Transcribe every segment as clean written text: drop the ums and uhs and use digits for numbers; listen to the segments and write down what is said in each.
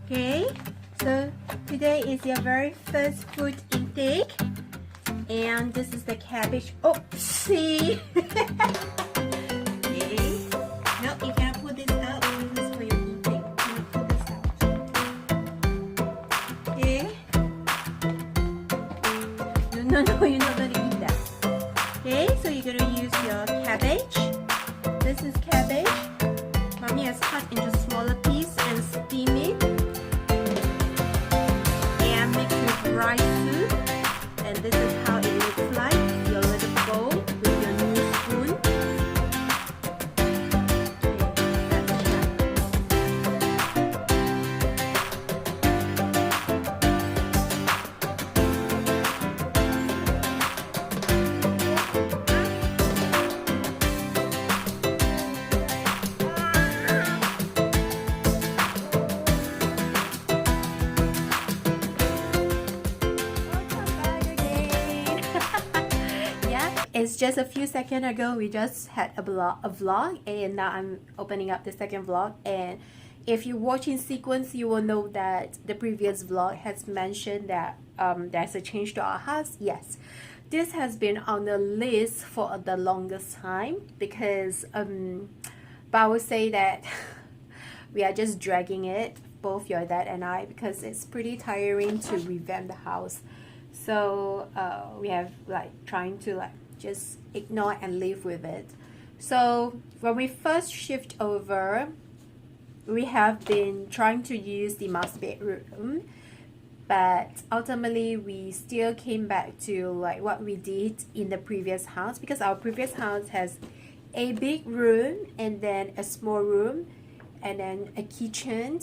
Okay, so today is your very first food intake, and this is the cabbage. Oh, see. Okay. No, you cannot put this out. This is for your eating. You cannot put this out. Okay. No, you're not gonna eat that. Okay, so you're gonna use your cabbage. This is cabbage. Mommy has cut into smaller pieces and steam it. Rice soup, and this is how it looks like. Your little bowl with your new spoon. It's just a few seconds ago we just had a vlog, and now I'm opening up the second vlog. And if you watch in sequence, you will know that the previous vlog has mentioned that there's a change to our house. Yes, this has been on the list for the longest time because but I would say that we are just dragging it, both your dad and I, because it's pretty tiring to revamp the house. So we have trying to just ignore and live with it. So when we first shift over, we have been trying to use the master bedroom, but ultimately we still came back to what we did in the previous house, because our previous house has a big room and then a small room and then a kitchen,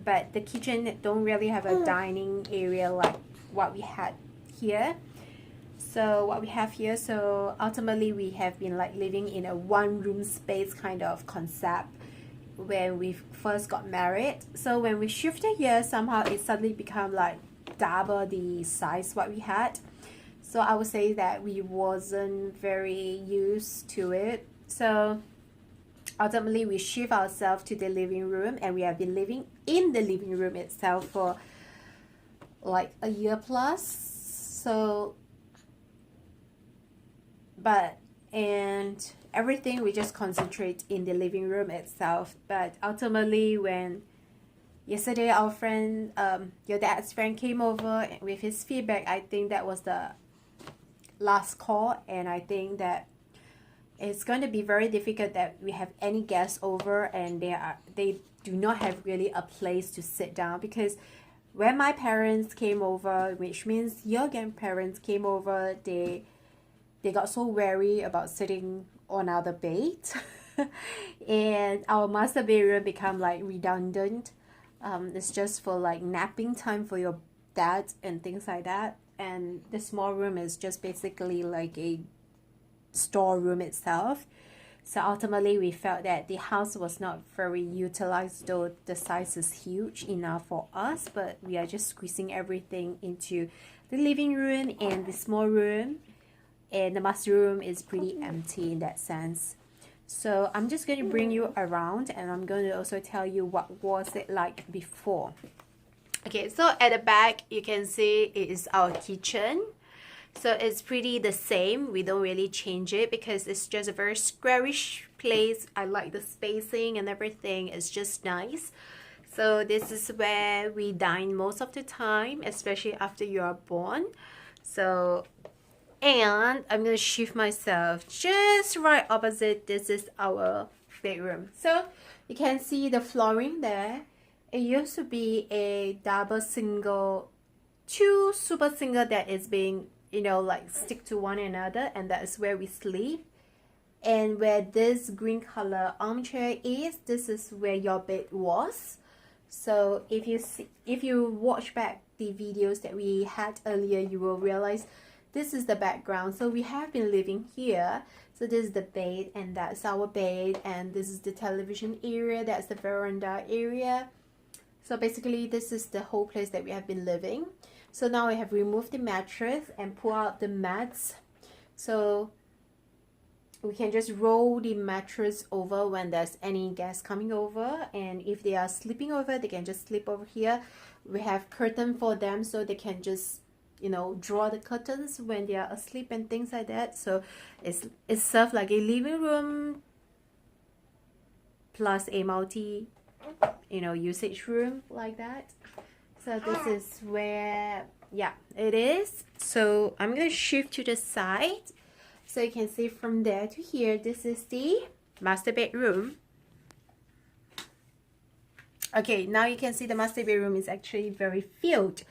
but the kitchen don't really have a dining area like what we had here. So what we have here, so ultimately we have been living in a one room space kind of concept when we first got married. So when we shifted here, somehow it suddenly become double the size what we had. So I would say that we wasn't very used to it. So ultimately we shift ourselves to the living room, and we have been living in the living room itself for a year plus. So and everything we just concentrate in the living room itself. But ultimately, when yesterday our friend, your dad's friend, came over with his feedback, I think that was the last call, and I think that it's going to be very difficult that we have any guests over and they do not have really a place to sit down. Because when my parents came over, which means your grandparents came over, they got so wary about sitting on our bed and our master bedroom become redundant. It's just for napping time for your dad and things like that, and the small room is just basically a storeroom itself. So ultimately we felt that the house was not very utilized, though the size is huge enough for us, but we are just squeezing everything into the living room and the small room. And the master room is pretty empty in that sense. So I'm just going to bring you around, and I'm going to also tell you what was it like before. Okay, so at the back you can see it is our kitchen. So it's pretty the same. We don't really change it because it's just a very squarish place. I like the spacing and everything. It's just nice. So this is where we dine most of the time, especially after you are born. So, and I'm going to shift myself just right opposite. This is our bedroom. So you can see the flooring there. It used to be a double single, two super single that is being, stick to one another, and that is where we sleep. And where this green color armchair is, this is where your bed was. So if you watch back the videos that we had earlier, you will realize this is the background. So we have been living here. So this is the bed, and that's our bed, and this is the television area, that's the veranda area. So basically this is the whole place that we have been living. So now I have removed the mattress and pull out the mats. So we can just roll the mattress over when there's any guests coming over, and if they are sleeping over, they can just sleep over here. We have curtain for them so they can just, you know, draw the curtains when they are asleep and things like that. So it's served like a living room plus a multi, you know, usage room like that. So this is where, yeah, it is. So I'm gonna shift to the side so you can see from there to here. This is the master bedroom. Okay, now you can see the master bedroom is actually very filled.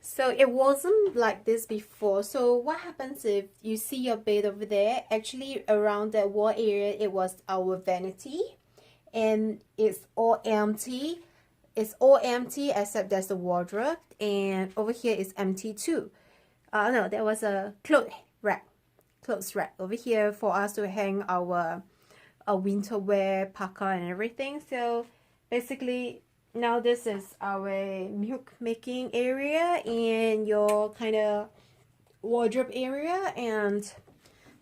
So it wasn't like this before. So what happens if you see your bed over there? Actually, around that wall area, it was our vanity, and it's all empty. It's all empty except there's the wardrobe, and over here is empty too. No, there was a clothes rack over here for us to hang our winter wear, parka, and everything. So basically, now this is our milk making area and your kind of wardrobe area, and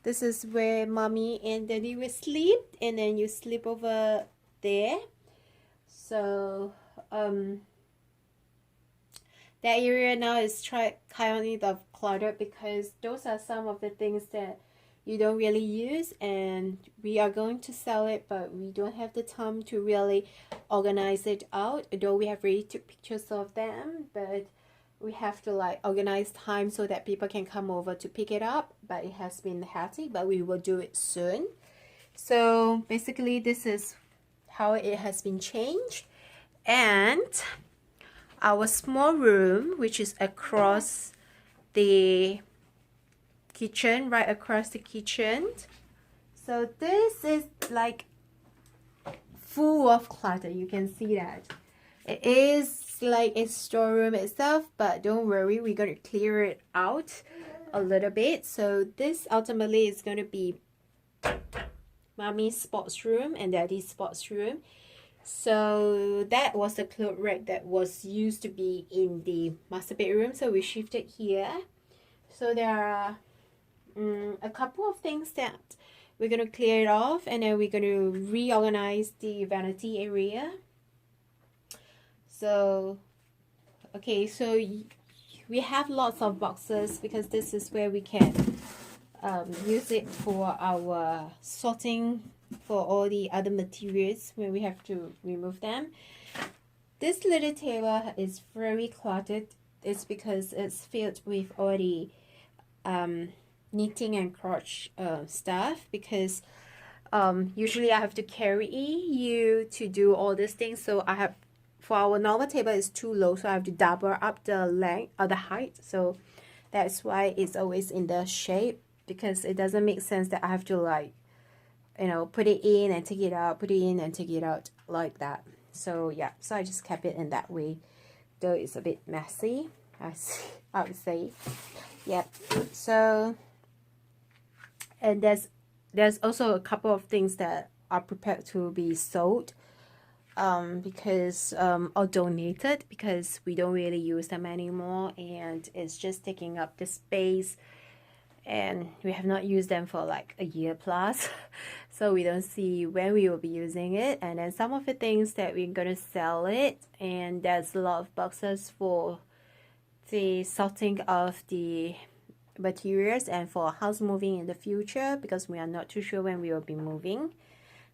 this is where mommy and daddy will sleep, and then you sleep over there. So that area now is kind of cluttered because those are some of the things that you don't really use, and we are going to sell it, but we don't have the time to really organize it out, although we have already took pictures of them, but we have to like organize time so that people can come over to pick it up. But it has been hectic, but we will do it soon. So basically this is how it has been changed. And our small room, which is across the kitchen, right across the kitchen. So this is like full of clutter. You can see that it is like a storeroom itself, but don't worry, we're going to clear it out a little bit. So this ultimately is going to be mommy's sports room and daddy's sports room. So that was the clothes rack that was used to be in the master bedroom, so we shifted here. So there are a couple of things that we're going to clear it off, and then we're going to reorganize the vanity area. So okay, so we have lots of boxes because this is where we can use it for our sorting for all the other materials when we have to remove them. This little table is very cluttered. It's because it's filled with all the knitting and crochet stuff, because usually I have to carry you to do all these things. So I have, for our normal table is too low, so I have to double up the length or the height. So that's why it's always in the shape, because it doesn't make sense that I have to like, you know, put it in and take it out, put it in and take it out like that. So yeah, so I just kept it in that way, though it's a bit messy, I would say. Yep. So, and there's also a couple of things that are prepared to be sold, because or donated, because we don't really use them anymore, and it's just taking up the space, and we have not used them for like a year plus. So we don't see when we will be using it. And then some of the things that we're gonna sell it, and there's a lot of boxes for the sorting of the materials and for house moving in the future, because we are not too sure when we will be moving.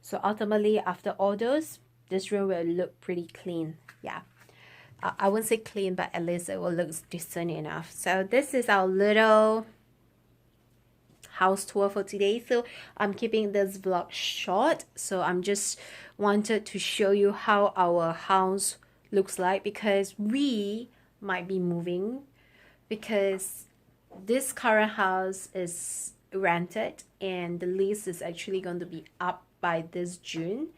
So ultimately, after all those, this room will look pretty clean. Yeah, I wouldn't say clean, but at least it will look decent enough. So this is our little house tour for today. So I'm keeping this vlog short, so I'm just wanted to show you how our house looks like, because we might be moving, because this current house is rented and the lease is actually going to be up by this June,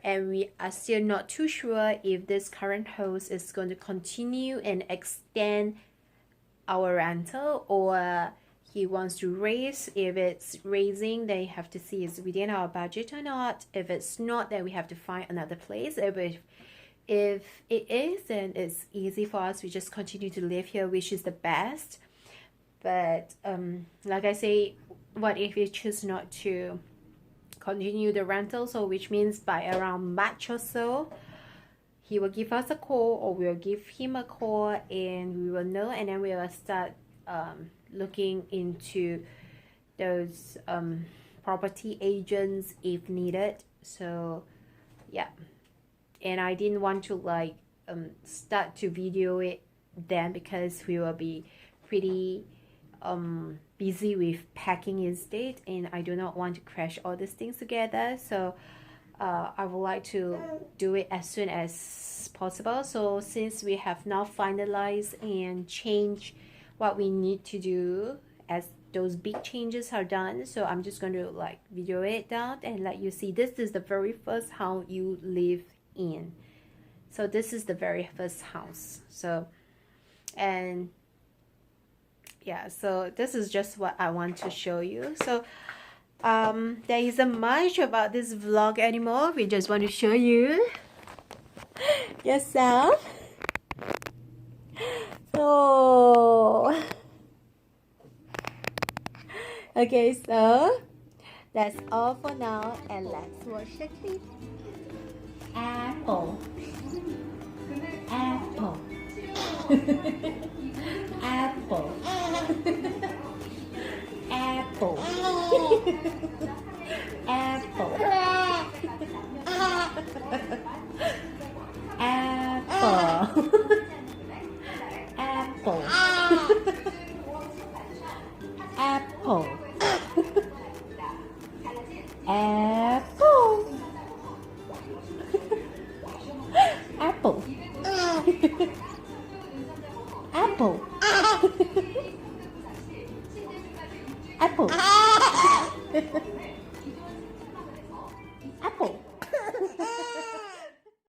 and we are still not too sure if this current host is going to continue and extend our rental, or he wants to raise. If it's raising, then you have to see is within our budget or not. If it's not, then we have to find another place. If it is, then it's easy for us. We just continue to live here, which is the best. But like I say, what if we choose not to continue the rental? So which means by around March or so, he will give us a call, or we'll give him a call, and we will know, and then we will start looking into those property agents if needed. So yeah, and I didn't want to like start to video it then, because we will be pretty busy with packing instead, and I do not want to crash all these things together. So I would like to do it as soon as possible. So since we have now finalized and changed what we need to do, as those big changes are done, so I'm just going to like video it down and let you see. This is the very first house you live in. So this is the very first house. So, and yeah, so this is just what I want to show you. So there isn't much about this vlog anymore. We just want to show you yourself. So okay, so that's all for now, and let's watch the clip. Apple. Apple. Apple. Apple.